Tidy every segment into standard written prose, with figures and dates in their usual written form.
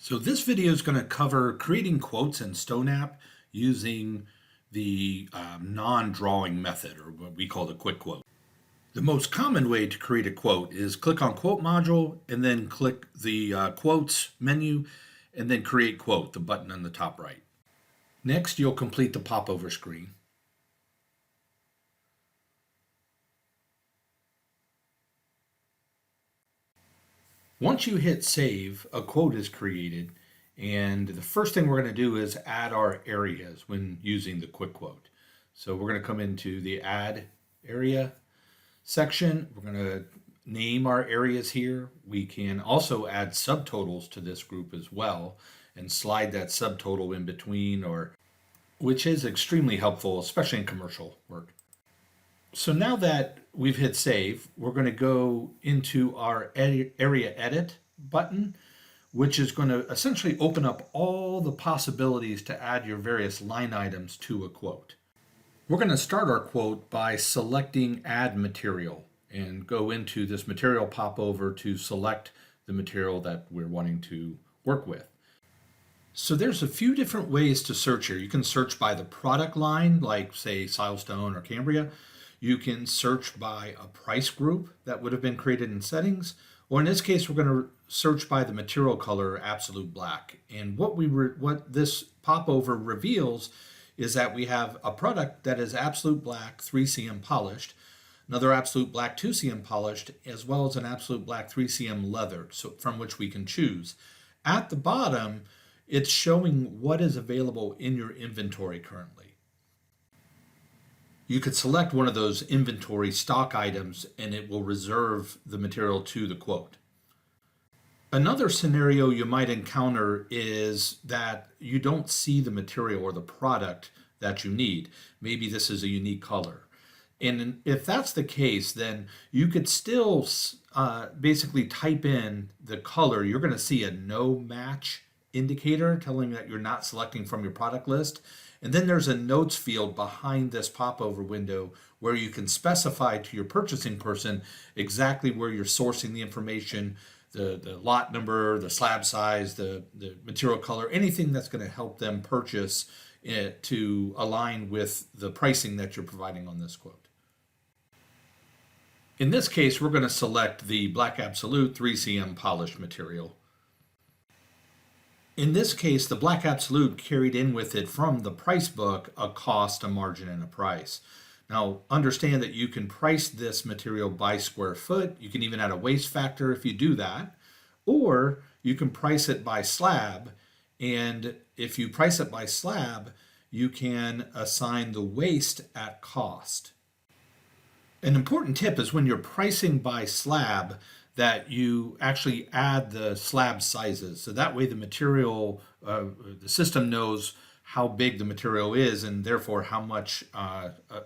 So this video is going to cover creating quotes in Stoneapp using the non-drawing method, or what we call the quick quote. The most common way to create a quote is click on Quote module and then click the Quotes menu and then Create Quote, the button on the top right. Next, you'll complete the popover screen. Once you hit save, a quote is created, and the first thing we're going to do is add our areas when using the quick quote. So we're going to come into the add area section. We're going to name our areas here. We can also add subtotals to this group as well and slide that subtotal in between, which is extremely helpful, especially in commercial work. So now that we've hit save, we're going to go into our area edit button, which is going to essentially open up all the possibilities to add your various line items to a quote. We're going to start our quote by selecting add material and go into this material popover to select the material that we're wanting to work with. So there's a few different ways to search here. You can search by the product line, like say Silestone or Cambria. You can search by a price group that would have been created in settings, or in this case, we're going to search by the material color absolute black. And what this popover reveals is that we have a product that is absolute black 3cm polished, another absolute black 2cm polished, as well as an absolute black 3cm leather, so from which we can choose. At the bottom, it's showing what is available in your inventory currently. You could select one of those inventory stock items and it will reserve the material to the quote. Another scenario you might encounter is that you don't see the material or the product that you need. Maybe this is a unique color. And if that's the case, then you could still basically type in the color. You're going to see a no match indicator telling that you're not selecting from your product list. And then there's a notes field behind this popover window where you can specify to your purchasing person exactly where you're sourcing the information, the lot number, the slab size, the material color, anything that's going to help them purchase it to align with the pricing that you're providing on this quote. In this case, we're going to select the Black Absolute 3cm polished material. In this case, the Black Absolute carried in with it from the price book a cost, a margin, and a price. Now, understand that you can price this material by square foot. You can even add a waste factor if you do that. Or you can price it by slab. And if you price it by slab, you can assign the waste at cost. An important tip is when you're pricing by slab, that you actually add the slab sizes. So that way the material, the system knows how big the material is and therefore how much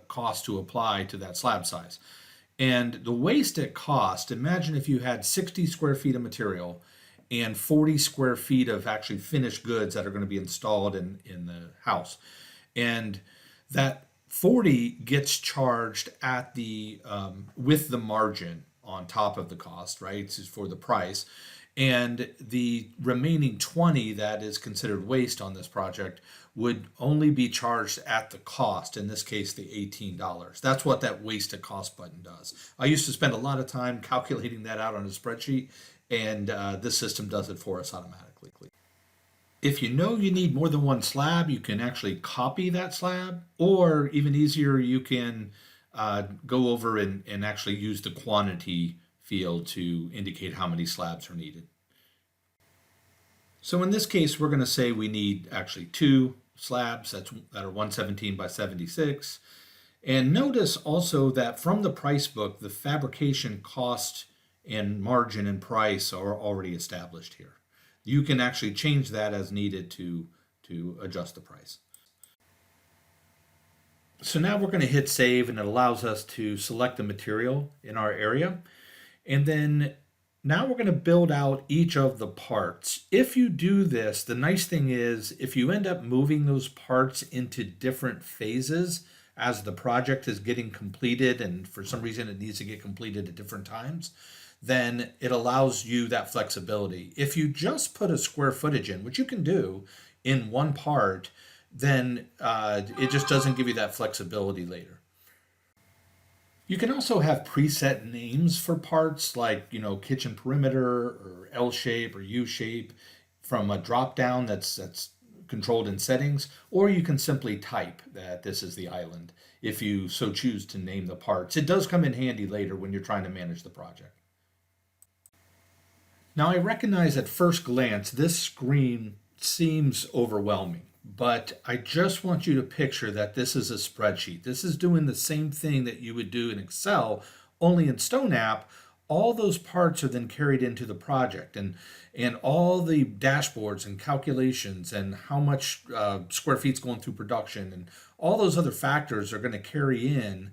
cost to apply to that slab size. And the waste at cost, imagine if you had 60 square feet of material and 40 square feet of actually finished goods that are going to be installed in the house. And that 40 gets charged at the with the margin on top of the cost, right? It's for the price. And the remaining 20 that is considered waste on this project would only be charged at the cost, in this case, the $18. That's what that waste at cost button does. I used to spend a lot of time calculating that out on a spreadsheet, and this system does it for us automatically. If you know you need more than one slab, you can actually copy that slab, or even easier, you can go over and actually use the quantity field to indicate how many slabs are needed. So in this case, we're going to say we need actually 2 slabs that are 117 by 76. And notice also that from the price book, the fabrication cost and margin and price are already established here. You can actually change that as needed to adjust the price. So now we're going to hit save, and it allows us to select the material in our area. And then now we're going to build out each of the parts. If you do this, the nice thing is if you end up moving those parts into different phases as the project is getting completed, and for some reason it needs to get completed at different times, then it allows you that flexibility. If you just put a square footage in, which you can do in one part, then it just doesn't give you that flexibility later. You can also have preset names for parts like, kitchen perimeter or L shape or U shape from a drop down that's controlled in settings, or you can simply type that this is the island if you so choose to name the parts. It does come in handy later when you're trying to manage the project. Now, I recognize at first glance this screen seems overwhelming, but I just want you to picture that this is a spreadsheet. This is doing the same thing that you would do in Excel, only in Stoneapp. All those parts are then carried into the project, and all the dashboards and calculations and how much square feet's going through production and all those other factors are going to carry in,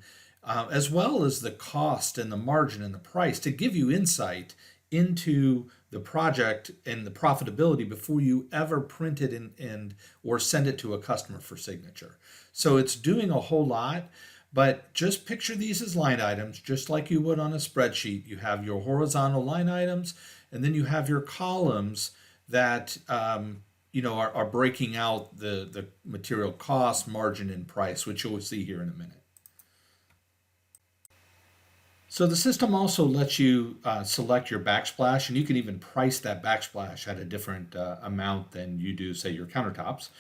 as well as the cost and the margin and the price to give you insight into the project and the profitability before you ever print it and or send it to a customer for signature. So it's doing a whole lot, but just picture these as line items, just like you would on a spreadsheet. You have your horizontal line items, and then you have your columns that are breaking out the material cost, margin, and price, which you'll see here in a minute. So the system also lets you select your backsplash, and you can even price that backsplash at a different amount than you do, say, your countertops.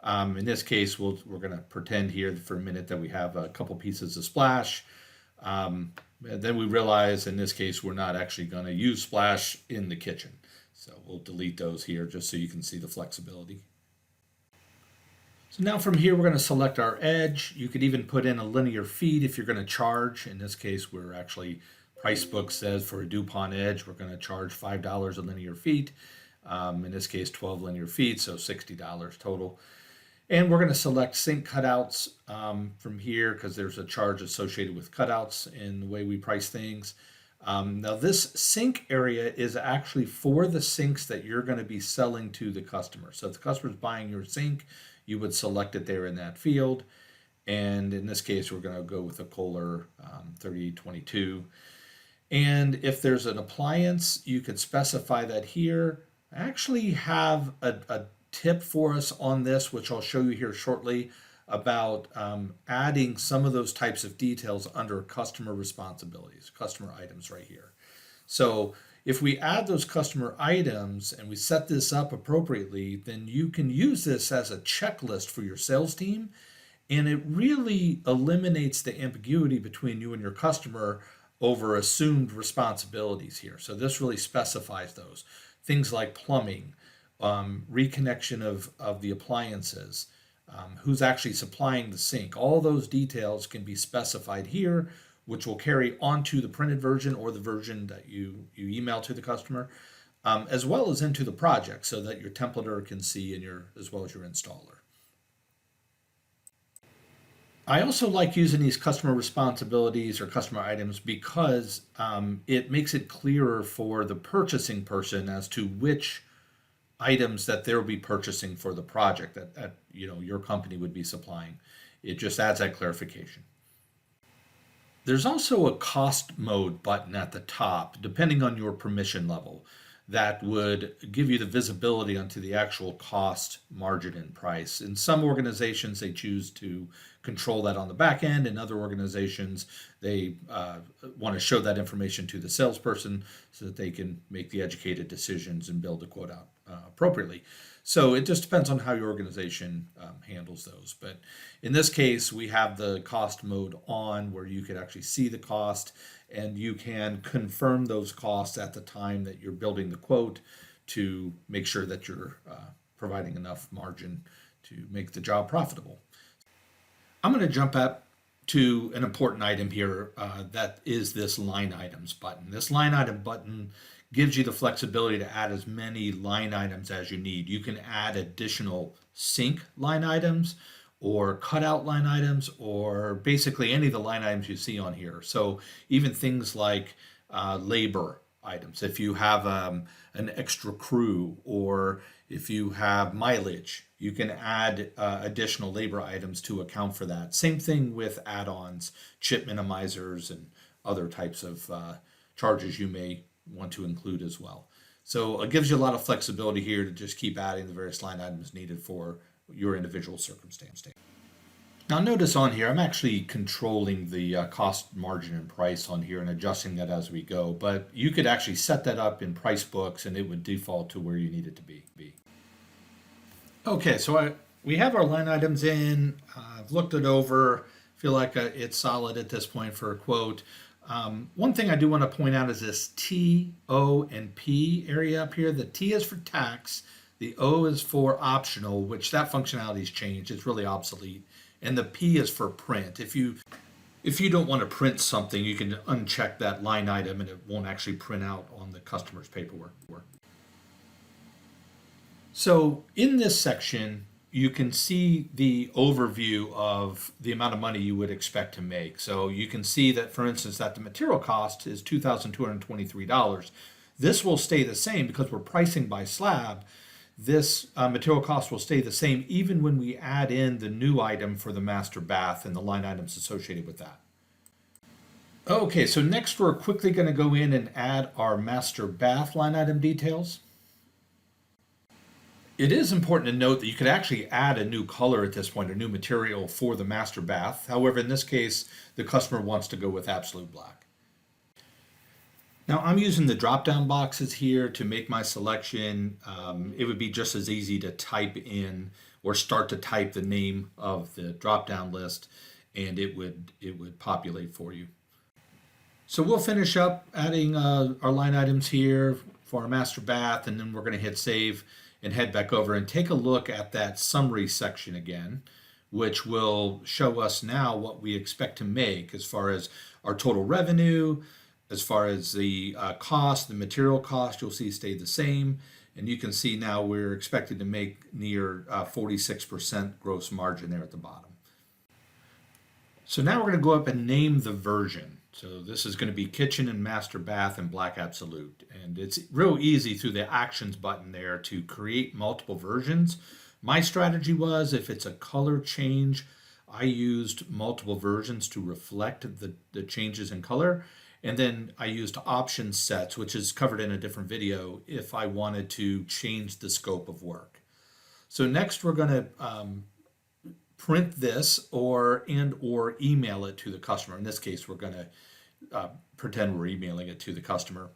In this case, we're going to pretend here for a minute that we have a couple pieces of splash. Then we realize in this case we're not actually going to use splash in the kitchen. So we'll delete those here just so you can see the flexibility. So now from here, we're going to select our edge. You could even put in a linear feet if you're going to charge. In this case, we're actually, price book says for a DuPont edge, we're going to charge $5 a linear feet. In this case, 12 linear feet, so $60 total. And we're going to select sink cutouts from here because there's a charge associated with cutouts in the way we price things. Now this sink area is actually for the sinks that you're going to be selling to the customer. So if the customer's buying your sink, you would select it there in that field. And in this case, we're going to go with a Kohler 3022. And if there's an appliance, you could specify that here. I actually have a tip for us on this, which I'll show you here shortly, about adding some of those types of details under customer responsibilities, customer items right here. So if we add those customer items and we set this up appropriately, then you can use this as a checklist for your sales team. And it really eliminates the ambiguity between you and your customer over assumed responsibilities here. So this really specifies those. Things like plumbing, reconnection of the appliances, who's actually supplying the sink. All those details can be specified here, which will carry onto the printed version or the version that you email to the customer, as well as into the project so that your templater can see as well as your installer. I also like using these customer responsibilities or customer items because it makes it clearer for the purchasing person as to which items that they'll be purchasing for the project that your company would be supplying. It just adds that clarification. There's also a cost mode button at the top, depending on your permission level, that would give you the visibility onto the actual cost, margin, and price. In some organizations, they choose to control that on the back end. In other organizations, they want to show that information to the salesperson so that they can make the educated decisions and build the quote out appropriately. So it just depends on how your organization handles those. But in this case, we have the cost mode on where you could actually see the cost and you can confirm those costs at the time that you're building the quote to make sure that you're providing enough margin to make the job profitable. I'm going to jump up to an important item here that is this line items button. This line item button gives you the flexibility to add as many line items as you need. You can add additional sink line items or cutout line items or basically any of the line items you see on here. So even things like labor items, if you have an extra crew or if you have mileage, you can add additional labor items to account for that. Same thing with add-ons, chip minimizers, and other types of charges you may want to include as well. So it gives you a lot of flexibility here to just keep adding the various line items needed for your individual circumstance. Now notice on here, I'm actually controlling the cost, margin, and price on here and adjusting that as we go, but you could actually set that up in price books and it would default to where you need it to be. Okay, so we have our line items in, I've looked it over, feel like it's solid at this point for a quote. One thing I do want to point out is this T, O, and P area up here. The T is for tax, the O is for optional, which that functionality's changed, it's really obsolete. And the P is for print. If you don't want to print something, you can uncheck that line item and it won't actually print out on the customer's paperwork. So in this section, you can see the overview of the amount of money you would expect to make. So you can see that, for instance, that the material cost is $2,223. This will stay the same because we're pricing by slab. This material cost will stay the same even when we add in the new item for the master bath and the line items associated with that. Okay, so next we're quickly going to go in and add our master bath line item details. It is important to note that you could actually add a new color at this point, a new material for the master bath. However, in this case, the customer wants to go with absolute black. Now I'm using the drop-down boxes here to make my selection. It would be just as easy to type in or start to type the name of the drop-down list and it would populate for you. So we'll finish up adding our line items here for our master bath, and then we're going to hit save and head back over and take a look at that summary section again, which will show us now what we expect to make as far as our total revenue, as far as the cost, the material cost, you'll see stayed the same. And you can see now we're expected to make near 46% gross margin there at the bottom. So now we're going to go up and name the version. So this is going to be kitchen and master bath and black absolute. And it's real easy through the actions button there to create multiple versions. My strategy was, if it's a color change, I used multiple versions to reflect the changes in color. And then I used option sets, which is covered in a different video, if I wanted to change the scope of work. So next we're going to print this or email it to the customer. In this case, we're going to pretend we're emailing it to the customer.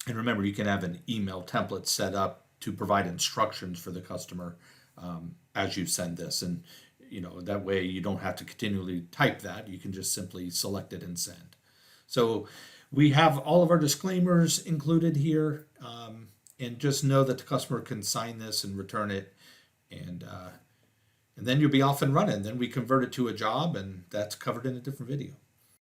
And remember, you can have an email template set up to provide instructions for the customer as you send this. And that way you don't have to continually type that. You can just simply select it and send. So we have all of our disclaimers included here, and just know that the customer can sign this and return it, and then you'll be off and running. Then we convert it to a job, and that's covered in a different video.